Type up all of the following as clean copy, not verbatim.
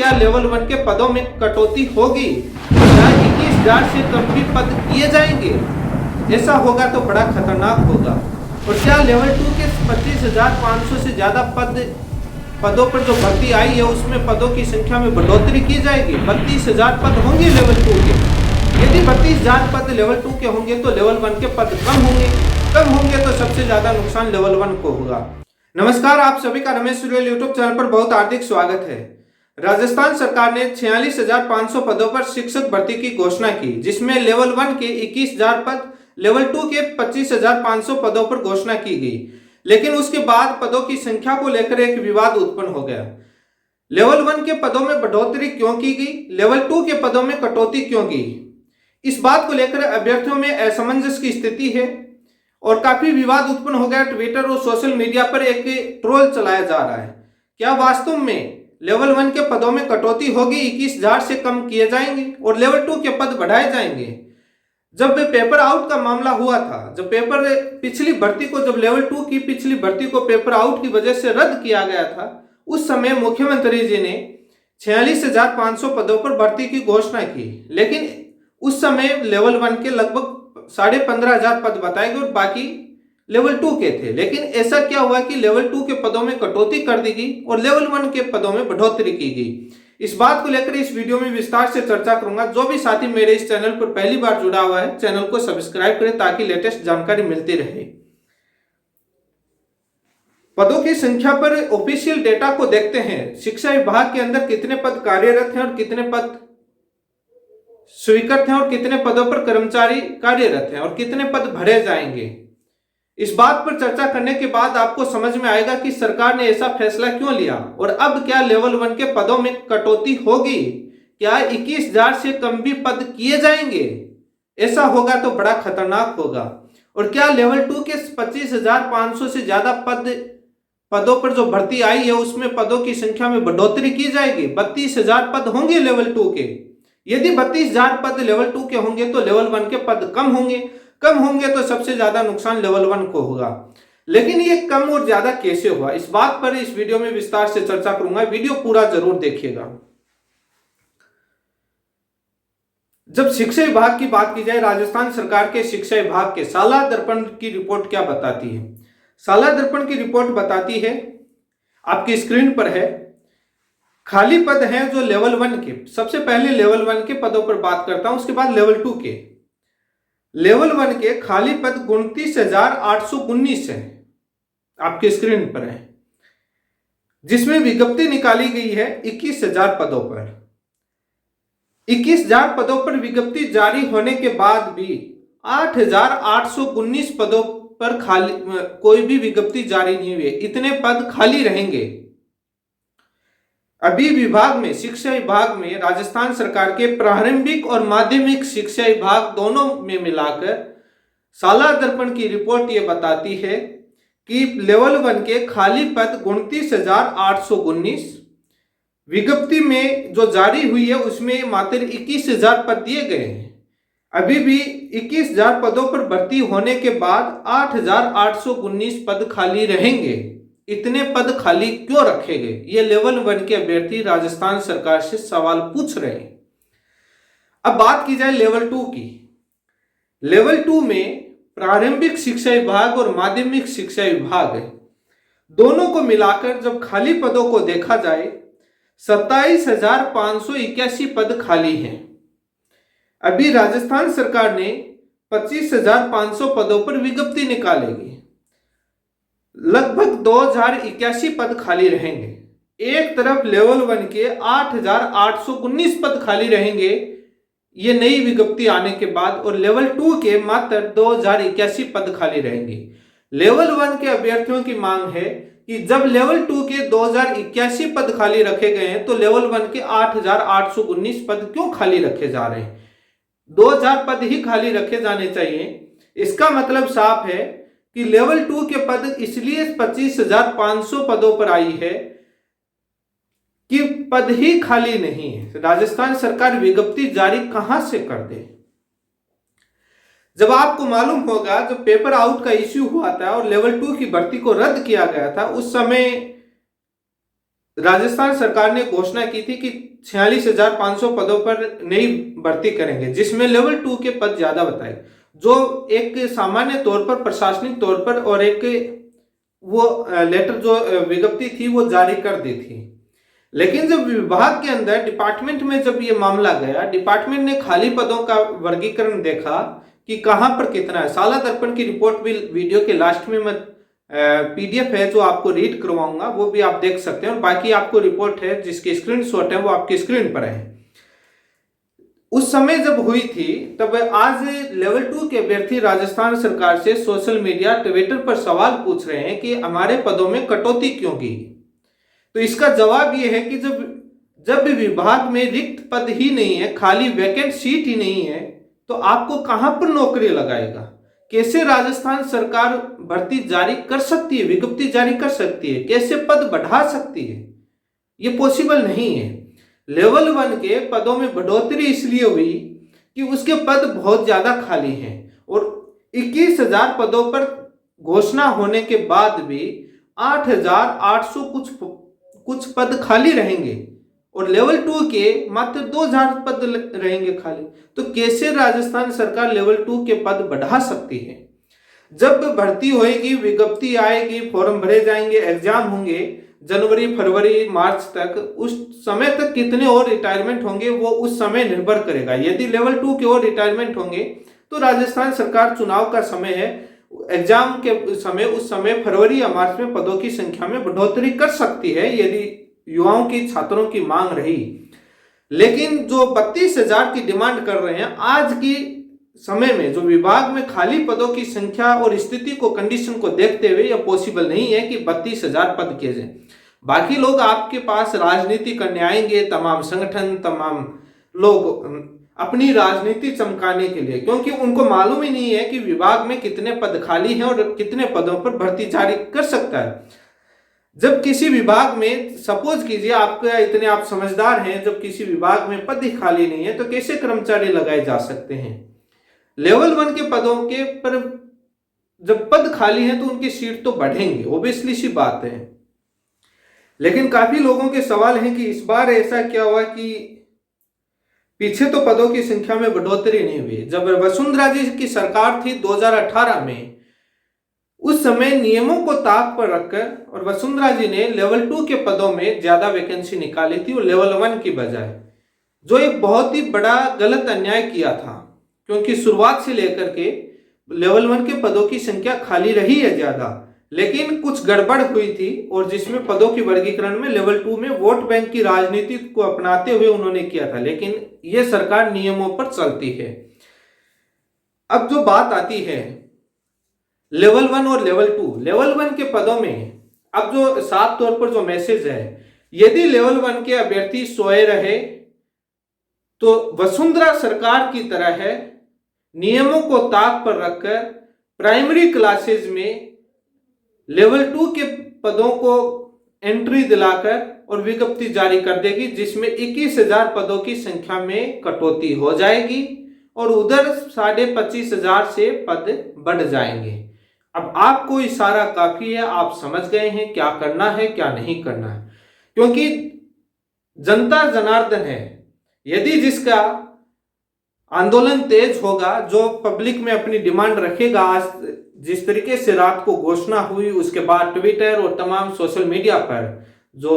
क्या लेवल 1 के पदों में कटौती होगी? क्या 21,000 से कम भी पद किए जाएंगे? ऐसा होगा तो बड़ा खतरनाक होगा। और क्या लेवल 2 के 25,500 से ज्यादा पदों पर जो भर्ती आई है उसमें पदों की संख्या में बढ़ोतरी की जाएगी? 32,000 पद होंगे लेवल 2 के। यदि 32,000 पद लेवल 2 के होंगे तो लेवल 1 के पद कम होंगे तो सबसे ज्यादा नुकसान लेवल 1 को होगा। नमस्कार, आप सभी का रमेश सूर्यल यूट्यूब चैनल पर बहुत हार्दिक स्वागत है। राजस्थान सरकार ने 46,500 पदों पर शिक्षक भर्ती की घोषणा की, जिसमें लेवल 1 के 21,000 पद, लेवल 2 के 25,500 पदों पर घोषणा की गई। लेकिन उसके बाद पदों की संख्या को लेकर एक विवाद उत्पन्न हो गया। लेवल 1 के पदों में बढ़ोतरी क्यों की गई, लेवल 2 के पदों में कटौती क्यों की? इस बात को लेकर अभ्यर्थियों में असमंजस की स्थिति है और काफी विवाद उत्पन्न हो गया। ट्विटर और सोशल मीडिया पर एक ट्रोल चलाया जा रहा है। क्या वास्तव में लेवल 1 के पदों में कटौती होगी, 21,000 से कम किए जाएंगे और लेवल 2 के पद बढ़ाए जाएंगे? जब पेपर आउट का मामला हुआ था, जब पिछली भर्ती को, जब लेवल 2 की पिछली भर्ती को पेपर आउट की वजह से रद्द किया गया था, उस समय मुख्यमंत्री जी ने 46,500 पदों पर भर्ती की घोषणा की। लेकिन उस समय लेवल 1 के लगभग 15,500 पद बताए गए और बाकी लेवल 2 के थे। लेकिन ऐसा क्या हुआ कि लेवल 2 के पदों में कटौती कर दी गई और लेवल 1 के पदों में बढ़ोतरी की गई? इस बात को लेकर इस वीडियो में विस्तार से चर्चा करूंगा। जो भी साथी मेरे इस चैनल पर पहली बार जुड़ा हुआ है, चैनल को सब्सक्राइब करें ताकि लेटेस्ट जानकारी मिलती रहे। पदों की संख्या पर ऑफिशियल डेटा को देखते हैं। शिक्षा विभाग के अंदर कितने पद कार्यरत हैं और कितने पद स्वीकृत हैं और कितने पदों पर कर्मचारी कार्यरत हैं और कितने पद भरे जाएंगे? इस बात पर चर्चा करने के बाद आपको समझ में आएगा कि सरकार ने ऐसा फैसला क्यों लिया और अब क्या लेवल 1 के पदों में कटौती होगी? क्या 21,000 से कम भी पद किए जाएंगे? ऐसा होगा तो बड़ा खतरनाक होगा। और क्या लेवल 2 के 25,500 से ज्यादा पदों पर जो भर्ती आई है उसमें पदों की संख्या में बढ़ोतरी की जाएगी? 32,000 पद होंगे लेवल 2 के। यदि 32,000 पद लेवल 2 के होंगे तो लेवल 1 के पद कम होंगे तो सबसे ज्यादा नुकसान लेवल 1 को होगा। लेकिन ये कम और ज्यादा कैसे हुआ, इस बात पर इस वीडियो में विस्तार से चर्चा करूंगा। वीडियो पूरा जरूर देखिएगा। जब शिक्षा विभाग की बात की जाए, राजस्थान सरकार के शिक्षा विभाग के साला दर्पण की रिपोर्ट क्या बताती है? साला दर्पण की रिपोर्ट बताती है, आपकी स्क्रीन पर है, खाली पद हैं जो लेवल 1 के। सबसे पहले लेवल 1 के पदों पर बात करता हूं, उसके बाद लेवल 2 के। लेवल 1 के खाली पद 29,819 है, आपके स्क्रीन पर है, जिसमें विज्ञप्ति निकाली गई है 21,000 पदों पर। 21,000 पदों पर विज्ञप्ति जारी होने के बाद भी 8,819 पदों पर कोई भी विज्ञप्ति जारी नहीं हुई। इतने पद खाली रहेंगे। अभी विभाग में, शिक्षा विभाग में, राजस्थान सरकार के प्रारंभिक और माध्यमिक शिक्षा विभाग दोनों में मिलाकर साला दर्पण की रिपोर्ट ये बताती है कि लेवल 1 के खाली पद 29,819, विज्ञप्ति में जो जारी हुई है उसमें मात्र 21,000 पद दिए गए हैं। अभी भी 21,000 पदों पर भर्ती होने के बाद 8,819 पद खाली रहेंगे। इतने पद खाली क्यों रखे गए? ये लेवल 1 के अभ्यर्थी राजस्थान सरकार से सवाल पूछ रहे हैं। अब बात की जाए लेवल 2 की। लेवल 2 में प्रारंभिक शिक्षा विभाग और माध्यमिक शिक्षा विभाग दोनों को मिलाकर जब खाली पदों को देखा जाए, 27,581 पद खाली हैं। अभी राजस्थान सरकार ने 25,500 पदों पर विज्ञप्ति निकालेगी। लगभग 2,081 पद खाली रहेंगे। एक तरफ लेवल 1 के 8,819 पद खाली रहेंगे ये नई विज्ञप्ति आने के बाद, और लेवल 2 के मात्र 2,081 पद खाली रहेंगे। लेवल 1 के अभ्यर्थियों की मांग है कि जब लेवल 2 के 2,081 पद खाली रखे गए हैं तो लेवल 1 के 8,819 पद क्यों खाली रखे जा रहे हैं? 2,000 पद ही खाली रखे जाने चाहिए। इसका मतलब साफ है कि लेवल 2 के पद इसलिए 25,500 पदों पर आई है कि पद ही खाली नहीं है। राजस्थान सरकार विज्ञप्ति जारी कहां से कर दे? जब आपको मालूम होगा, जब पेपर आउट का इश्यू हुआ था और लेवल 2 की भर्ती को रद्द किया गया था, उस समय राजस्थान सरकार ने घोषणा की थी कि 46,500 पदों पर नई भर्ती करेंगे, जिसमें लेवल 2 के पद ज्यादा बताए, जो एक सामान्य तौर पर, प्रशासनिक तौर पर, और एक वो लेटर जो विज्ञप्ति थी वो जारी कर दी थी। लेकिन जब विभाग के अंदर, डिपार्टमेंट में जब ये मामला गया, डिपार्टमेंट ने खाली पदों का वर्गीकरण देखा कि कहां पर कितना है। साला दर्पण की रिपोर्ट भी वीडियो के लास्ट में मैं पीडीएफ है जो आपको रीड करवाऊंगा, वो भी आप देख सकते हैं, और बाकी आपको रिपोर्ट है जिसके स्क्रीनशॉट है वो आपकी स्क्रीन पर है। उस समय जब हुई थी तब आज लेवल 2 के अभ्यर्थी राजस्थान सरकार से सोशल मीडिया, ट्विटर पर सवाल पूछ रहे हैं कि हमारे पदों में कटौती क्यों की। तो इसका जवाब ये है कि जब विभाग में रिक्त पद ही नहीं है, खाली वैकेंट सीट ही नहीं है, तो आपको कहां पर नौकरी लगाएगा। कैसे राजस्थान सरकार भर्ती जारी कर सकती है, विज्ञप्ति जारी कर सकती है, कैसे पद बढ़ा सकती है? ये पॉसिबल नहीं है। लेवल 1 के पदों में बढ़ोतरी इसलिए हुई कि उसके पद बहुत ज्यादा खाली हैं, और 21,000 पदों पर घोषणा होने के बाद भी 8,800 कुछ पद खाली रहेंगे, और लेवल 2 के मात्र 2,000 पद रहेंगे खाली। तो कैसे राजस्थान सरकार लेवल 2 के पद बढ़ा सकती है? जब भर्ती होएगी, विज्ञप्ति आएगी, फॉर्म भरे जाएंगे, एग्जाम होंगे जनवरी, फरवरी, मार्च तक, उस समय तक कितने और रिटायरमेंट होंगे वो उस समय निर्भर करेगा। यदि लेवल 2 के और रिटायरमेंट होंगे तो राजस्थान सरकार, चुनाव का समय है, एग्जाम के समय, उस समय फरवरी या मार्च में पदों की संख्या में बढ़ोतरी कर सकती है यदि युवाओं की, छात्रों की मांग रही। लेकिन जो 32,000 की डिमांड कर रहे हैं आज की समय में, जो विभाग में खाली पदों की संख्या और स्थिति को, कंडीशन को देखते हुए, यह पॉसिबल नहीं है कि 32,000 पद किए जाए। बाकी लोग आपके पास राजनीति करने आएंगे, तमाम संगठन, तमाम लोग अपनी राजनीति चमकाने के लिए, क्योंकि उनको मालूम ही नहीं है कि विभाग में कितने पद खाली हैं और कितने पदों पर भर्ती जारी कर सकता है। जब किसी विभाग में, सपोज कीजिए आपका, इतने आप समझदार हैं, जब किसी विभाग में पद ही खाली नहीं है तो कैसे कर्मचारी लगाए जा सकते हैं? लेवल 1 के पदों के पर जब पद खाली है तो उनकी सीट तो बढ़ेंगे, ओबियसली सी बात है। लेकिन काफी लोगों के सवाल हैं कि इस बार ऐसा क्या हुआ कि पीछे तो पदों की संख्या में बढ़ोतरी नहीं हुई। जब वसुंधरा जी की सरकार थी 2018 में, उस समय नियमों को ताक पर रखकर और वसुंधरा जी ने लेवल 2 के पदों में ज्यादा वैकेंसी निकाली थी और लेवल 1 की बजाय, जो एक बहुत ही बड़ा गलत अन्याय किया था, क्योंकि शुरुआत से लेकर के लेवल 1 के पदों की संख्या खाली रही है ज्यादा, लेकिन कुछ गड़बड़ हुई थी और जिसमें पदों की वर्गीकरण में लेवल 2 में वोट बैंक की राजनीति को अपनाते हुए उन्होंने किया था। लेकिन यह सरकार नियमों पर चलती है। अब जो बात आती है लेवल 1 और लेवल 2, लेवल 1 के पदों में अब जो साफ तौर पर जो मैसेज है, यदि लेवल 1 के अभ्यर्थी सोए रहे तो वसुंधरा सरकार की तरह है, नियमों को ताक पर रखकर प्राइमरी क्लासेज में लेवल 2 के पदों को एंट्री दिलाकर और विज्ञप्ति जारी कर देगी, जिसमें 21,000 पदों की संख्या में कटौती हो जाएगी और उधर 25,500 से पद बढ़ जाएंगे। अब आपको इशारा काफी है, आप समझ गए हैं क्या करना है क्या नहीं करना है, क्योंकि जनता जनार्दन है। यदि जिसका आंदोलन तेज होगा, जो पब्लिक में अपनी डिमांड रखेगा, आज जिस तरीके से रात को घोषणा हुई उसके बाद ट्विटर और तमाम सोशल मीडिया पर जो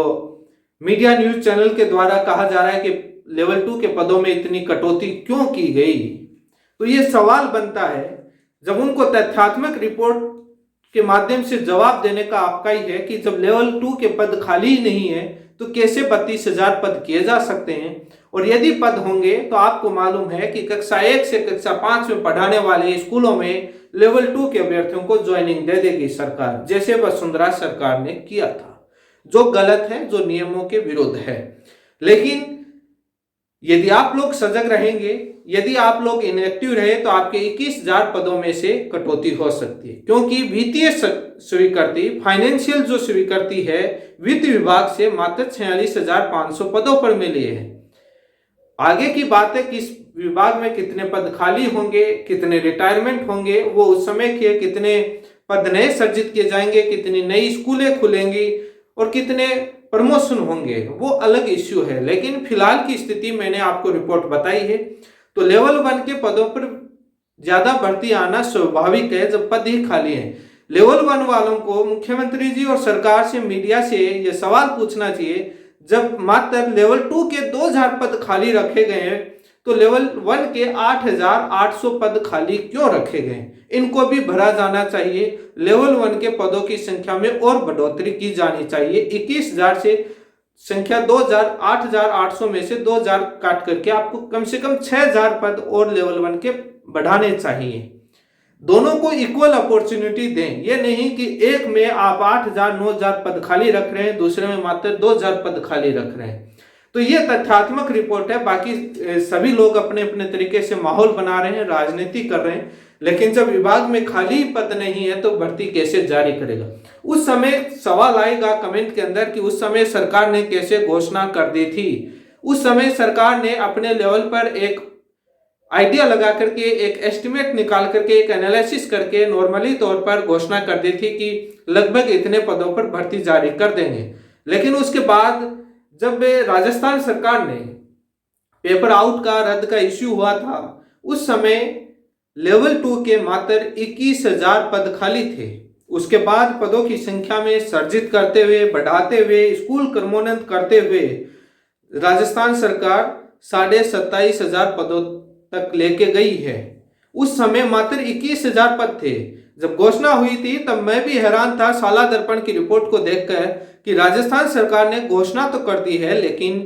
मीडिया न्यूज चैनल के द्वारा कहा जा रहा है कि लेवल 2 के पदों में इतनी कटौती क्यों की गई, तो ये सवाल बनता है। जब उनको तथ्यात्मक रिपोर्ट के माध्यम से जवाब देने का आपका ही है कि जब लेवल 2 के पद खाली ही नहीं है तो कैसे 32,000 पद किए जा सकते हैं, और यदि पद होंगे तो आपको मालूम है कि कक्षा 1 से कक्षा 5 में पढ़ाने वाले स्कूलों में लेवल 2 के अभ्यर्थियों को ज्वाइनिंग दे देगी सरकार, जैसे वसुंधरा सरकार ने किया था, जो गलत है, जो नियमों के विरुद्ध है। लेकिन यदि आप लोग सजग रहेंगे, यदि आप लोग इनएक्टिव रहे तो आपके 21,000 पदों में से कटौती हो सकती है, क्योंकि वित्तीय स्वीकृति, फाइनेंशियल जो स्वीकृति है वित्त विभाग से मात्र 46,500 पदों पर मिली है। आगे की बात है कि इस विभाग में कितने पद खाली होंगे, कितने रिटायरमेंट होंगे, वो उस समय के कितने पद नए सृजित किए जाएंगे, कितनी नई स्कूलें खुलेंगी और कितने प्रमोशन होंगे वो अलग इश्यू है, लेकिन फिलहाल की स्थिति मैंने आपको रिपोर्ट बताई है। तो लेवल 1 के पदों पर ज्यादा भर्ती आना स्वाभाविक है जब पद ही खाली है। लेवल 1 वालों को मुख्यमंत्री जी और सरकार से, मीडिया से ये सवाल पूछना चाहिए, जब मात्र लेवल 2 के 2000 पद खाली रखे गए हैं तो लेवल 1 के 8800 पद खाली क्यों रखे गए? इनको भी भरा जाना चाहिए। लेवल 1 के पदों की संख्या में और बढ़ोतरी की जानी चाहिए। 21,000 से संख्या 2000, 8800 में से 2000 काट करके आपको कम से कम 6000 पद और लेवल 1 के बढ़ाने चाहिए। दोनों को इक्वल अपॉर्चुनिटी दें। ये नहीं कि एक में आप 8000, 9000 पद खाली रख रहे हैं, दूसरे में मात्र 2000 पद खाली रख रहे हैं। तो ये तथ्यात्मक रिपोर्ट है। बाकी सभी लोग अपने अपने तरीके से माहौल बना रहे हैं, राजनीति कर रहे हैं, लेकिन जब विभाग में खाली पद नहीं है तो भर्ती कैसे जारी करेगा? उस समय सवाल आएगा कमेंट के अंदर कि उस समय सरकार ने कैसे घोषणा कर दी थी। उस समय सरकार ने अपने लेवल पर एक आइडिया लगा करके, एक एस्टिमेट निकाल करके, एक एनालिसिस करके नॉर्मली तौर पर घोषणा कर दी थी कि लगभग इतने पदों पर भर्ती जारी कर देंगे। लेकिन उसके बाद जब राजस्थान सरकार ने पेपर आउट का रद्द का इश्यू हुआ था, उस समय लेवल 2 के मात्र 21,000 पद खाली थे। उसके बाद पदों की संख्या में सर्जित करते हुए, बढ़ाते हुए, स्कूल क्रमोन्नत करते हुए राजस्थान सरकार 27,500 पदों तक लेके गई है। उस समय मात्र 21,000 पद थे। जब घोषणा हुई थी तब मैं भी हैरान था साला दर्पण की रिपोर्ट को देखकर कि राजस्थान सरकार ने घोषणा तो कर दी है, लेकिन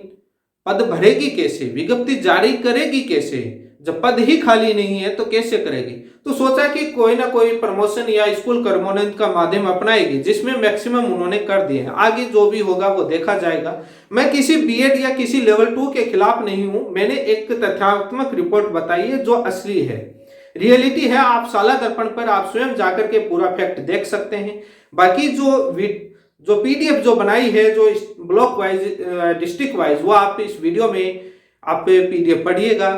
पद भरेगी कैसे, विज्ञप्ति जारी करेगी कैसे? जब पद ही खाली नहीं है तो कैसे करेगी? तो सोचा कि कोई ना कोई प्रमोशन या स्कूल क्रमोन्नत का माध्यम अपनाएगी, जिसमें मैक्सिमम उन्होंने कर दिए हैं। आगे जो भी होगा वो देखा जाएगा। मैं किसी बीएड या किसी लेवल 2 के खिलाफ नहीं हूं। मैंने एक तथ्यात्मक रिपोर्ट बताई है जो असली है, रियलिटी है। आप साला दर्पण पर आप स्वयं जाकर के पूरा फैक्ट देख सकते हैं। बाकी जो पीडीएफ जो बनाई है, जो ब्लॉक वाइज, डिस्ट्रिक्ट वाइज, वो आप इस वीडियो में आप पीडीएफ पढ़िएगा।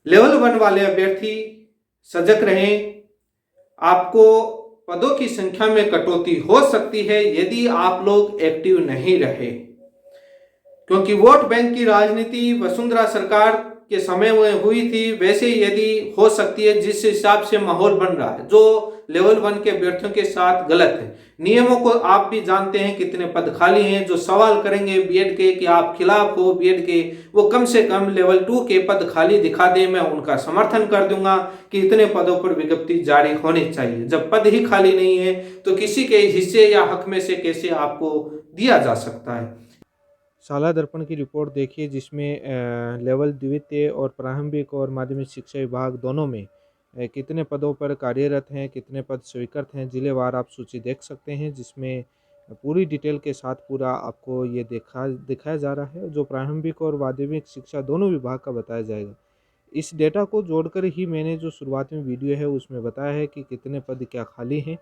लेवल 1 वाले अभ्यर्थी सजग रहें। आपको पदों की संख्या में कटौती हो सकती है यदि आप लोग एक्टिव नहीं रहे, क्योंकि वोट बैंक की राजनीति वसुंधरा सरकार के समय में हुई थी, वैसे यदि हो सकती है जिस हिसाब से माहौल बन रहा है, जो लेवल 1 के अभ्यर्थियों के साथ गलत है। नियमों को आप भी जानते हैं कितने पद खाली हैं। जो सवाल करेंगे बीएड के कि आप खिलाफ हो बीएड के, वो कम से कम लेवल 2 के पद खाली दिखा दें, मैं उनका समर्थन कर दूंगा कि इतने पदों पर विज्ञप्ति जारी होनी चाहिए। जब पद ही खाली नहीं है तो किसी के हिस्से या हक में से कैसे आपको दिया जा सकता है? साला दर्पण की रिपोर्ट देखिए, जिसमें लेवल द्वितीय और प्रारंभिक और माध्यमिक शिक्षा विभाग दोनों में कितने पदों पर कार्यरत हैं, कितने पद स्वीकृत हैं, जिलेवार आप सूची देख सकते हैं, जिसमें पूरी डिटेल के साथ पूरा आपको ये दिखाया जा रहा है, जो प्रारंभिक और माध्यमिक शिक्षा दोनों विभाग का बताया जाएगा। इस डेटा को जोड़कर ही मैंने जो शुरुआत में वीडियो है उसमें बताया है कि कितने पद क्या खाली हैं।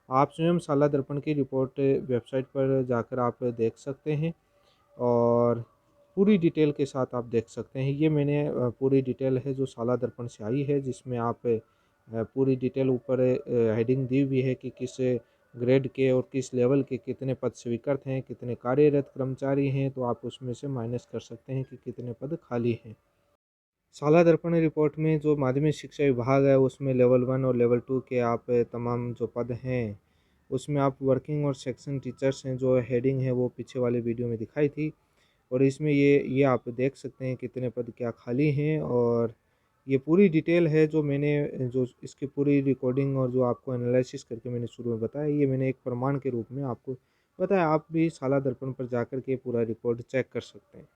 आप स्वयं साला दर्पण की रिपोर्ट वेबसाइट पर जाकर आप देख सकते हैं और पूरी डिटेल के साथ आप देख सकते हैं। ये मैंने पूरी डिटेल है जो साला दर्पण से आई है, जिसमें आप पूरी डिटेल ऊपर हेडिंग दी हुई है कि किस ग्रेड के और किस लेवल के कितने पद स्वीकृत हैं, कितने कार्यरत कर्मचारी हैं, तो आप उसमें से माइनस कर सकते हैं कि कितने पद खाली हैं। साला दर्पण रिपोर्ट में जो माध्यमिक शिक्षा विभाग है उसमें लेवल 1 और लेवल 2 के आप तमाम जो पद हैं उसमें आप वर्किंग और सेक्शन टीचर्स हैं, जो हेडिंग है वो पीछे वाले वीडियो में दिखाई थी, और इसमें ये आप देख सकते हैं कितने पद क्या खाली हैं। और ये पूरी डिटेल है जो मैंने जो इसकी पूरी रिकॉर्डिंग और जो आपको एनालिसिस करके मैंने शुरू में बताया, ये मैंने एक प्रमाण के रूप में आपको बताया। आप भी साला दर्पण पर जाकर के पूरा रिकॉर्ड चेक कर सकते हैं।